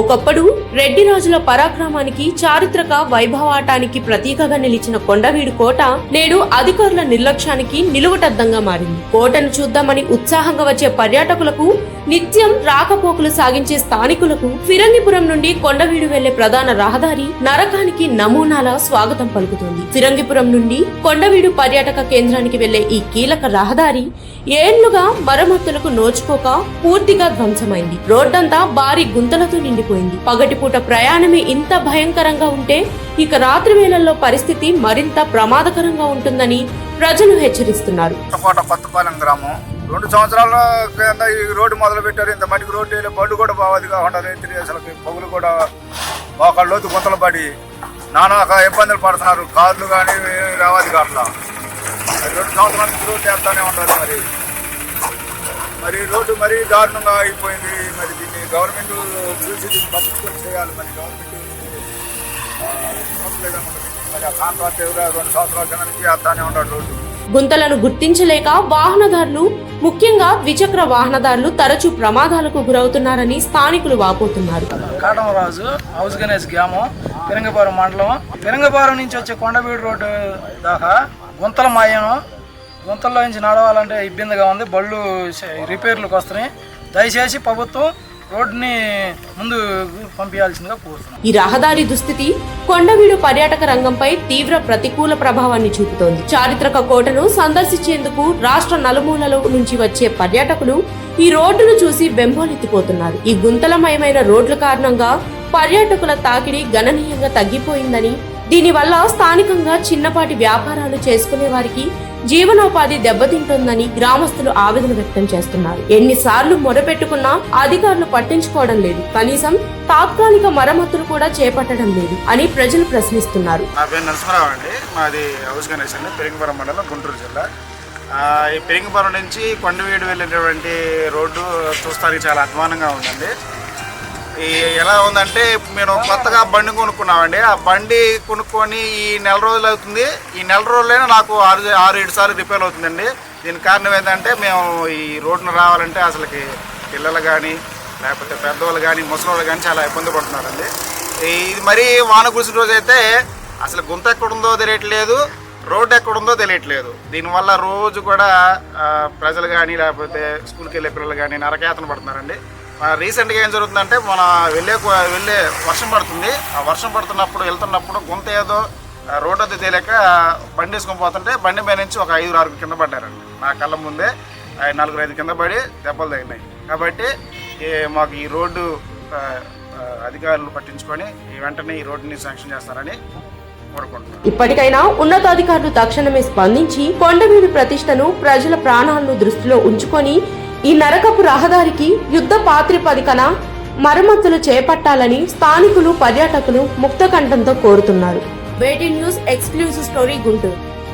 ఒకప్పుడు రెడ్డి రాజుల పరాక్రమానికి చారిత్రక వైభవాటానికి ప్రతీకగా నిలిచిన కొండవీడు కోట నేడు అధికారుల నిర్లక్ష్యానికి నిలువటద్దంగా మారింది. కోటను చూద్దామని ఉత్సాహంగా వచ్చే పర్యాటకులకు, నిత్యం రాకపోకలు సాగించే స్థానికులకు ఫిరంగిపురం నుండి కొండవీడు వెళ్లే ప్రధాన రహదారి నరకానికి నమూనాల స్వాగతం పలుకుతుంది. ఫిరంగిపురం నుండి కొండవీడు పర్యాటక కేంద్రానికి వెళ్లే ఈ కీలక రహదారి ఏళ్లుగా మరమ్మతులకు నోచుకోక పూర్తిగా ధ్వంసమైంది. రోడ్డంతా భారీ గుంతలతో నిండిపోయింది. పగటిపూట ప్రయాణమే ఇంత భయంకరంగా ఉంటే ఇక రాత్రి వేళల్లో పరిస్థితి మరింత ప్రమాదకరంగా ఉంటుందని ప్రజలు హెచ్చరిస్తున్నారు. 2 సంవత్సరాల కింద ఈ రోడ్డు మొదలు పెట్టారు. ఇంత మటుకు రోడ్డు వేలే బళ్ళు కూడా బావదిగా ఉండదు. అసలు పగులు కూడా ఒక లోతు గుంతలు పడి నానా ఇబ్బందులు పడుతున్నారు. కార్లు కానీ రావాలి అట్లా 2 సంవత్సరాల నుంచి రోడ్డు వేస్తానే ఉంటారు. మరి రోడ్డు మరీ దారుణంగా అయిపోయింది. మరి దీన్ని గవర్నమెంట్ చూసి దీన్ని పబ్లిక్ చేయాలి. మరి గవర్నమెంట్ మరి ఆ కాంట్రాక్ట్ ఎవరు 2 సంవత్సరాల కింద నుంచి వేస్తానే ఉంటాడు రోడ్డు. గుంతలను గుర్తించలేక వాహనదారులు, ముఖ్యంగా ద్విచక్ర వాహనదారులు తరచూ ప్రమాదాలకు గురవుతున్నారని స్థానికులు వాపోతున్నారు. కాటమరాజు హౌస్ గణేష్ గ్రామం, ఫిరంగిపురం మండలం. ఫిరంగిపురం నుంచి వచ్చే కొండవీడు రోడ్డు దాకా గుంతల మాయను. గుంతల్లో నుంచి నడవాలంటే ఇబ్బందిగా ఉంది. బళ్ళు రిపేర్లకు వస్తున్నాయి. దయచేసి ప్రభుత్వం రోడ్డుని ముందు పంపించాల్సిందిగా కోరుతున్నాం. ఈ రహదారి దుస్థితి కొండవీడు పర్యాటక రంగంపై తీవ్ర ప్రతికూల ప్రభావాన్ని చూపుతోంది. చారిత్రక కోటను సందర్శించేందుకు రాష్ట్ర నలుమూలల నుంచి వచ్చే పర్యాటకులు ఈ రోడ్డును చూసి బెంబోలెత్తిపోతున్నారు. ఈ గుంతలమయమైన రోడ్ల కారణంగా పర్యాటకుల తాకిడి గణనీయంగా తగ్గిపోయిందని, దీనివల్ల స్థానికంగా చిన్నపాటి వ్యాపారాలు చేసుకునే వారికి జీవనోపాధి దెబ్బతింటోందని గ్రామస్తులు ఆవేదన వ్యక్తం చేస్తున్నారు. ఎన్నిసార్లు మొరపెట్టుకున్నా అధికారులు పట్టించుకోవడం లేదు. కనీసం తాత్కాలిక మరమ్మతులు కూడా చేపట్టడం లేదు అని ప్రజలు ప్రశ్నిస్తున్నారు. నా పేరు నరసింహరావు అండి. మాది హౌస్ గణేష్ అండి, ఫిరంగిపురం మండలం, గుంటూరు జిల్లా. ఈ ఫిరంగిపురం నుంచి కొండవీడు వెళ్ళేటువంటి రోడ్డు చూస్తానికి చాలా అధ్వానంగా ఉందండి. ఎలా ఉందంటే, మేము కొత్తగా బండి కొనుక్కున్నామండి. ఆ బండి కొనుక్కొని ఈ 4 రోజులు అవుతుంది. ఈ 4 రోజులైనా నాకు 6-7 సార్లు రిపేర్ అవుతుందండి. దీనికి కారణం ఏంటంటే, మేము ఈ రోడ్డును రావాలంటే అసలుకి పిల్లలు కానీ, లేకపోతే పెద్దవాళ్ళు కానీ, ముసలివాళ్ళు కానీ చాలా ఇబ్బంది పడుతున్నారండి. ఇది మరీ వాన కురిసిన రోజు అయితే అసలు గుంత ఎక్కడుందో తెలియట్లేదు, రోడ్డు ఎక్కడుందో తెలియట్లేదు. దీనివల్ల రోజు కూడా ప్రజలు కానీ, లేకపోతే స్కూల్కి వెళ్ళే పిల్లలు కానీ నరకయాతన పడుతున్నారండి. రీసెంట్గా ఏం జరుగుతుందంటే, మన వెళ్ళే వర్షం పడుతుంది. ఆ వర్షం పడుతున్నప్పుడు వెళ్తున్నప్పుడు గుంత ఏదో రోడ్డు అది తెలియక బండి వేసుకొని పోతుంటే బండి మీద నుంచి ఒక 5-6 కింద పడ్డారండి. నా కళ్ళ ముందే 4-5 కింద పడి దెబ్బలు తగినాయి. కాబట్టి మాకు ఈ రోడ్డు అధికారులు పట్టించుకొని వెంటనే ఈ రోడ్డుని శాంక్షన్ చేస్తారని కోరుకుంటున్నాను. ఇప్పటికైనా ఉన్నతాధికారులు తక్షణమే స్పందించి కొండవీడు ప్రతిష్టను, ప్రజల ప్రాణాలను దృష్టిలో ఉంచుకొని ఈ నరకపు రహదారికి యుద్ధ ప్రాతిపదికన మరమ్మతులు చేపట్టాలని స్థానికులు, పర్యాటకులు ముక్తకంఠంతో కోరుతున్నారు. వేటి న్యూస్ ఎక్స్క్లూజివ్ స్టోరీ, గుంటూరు.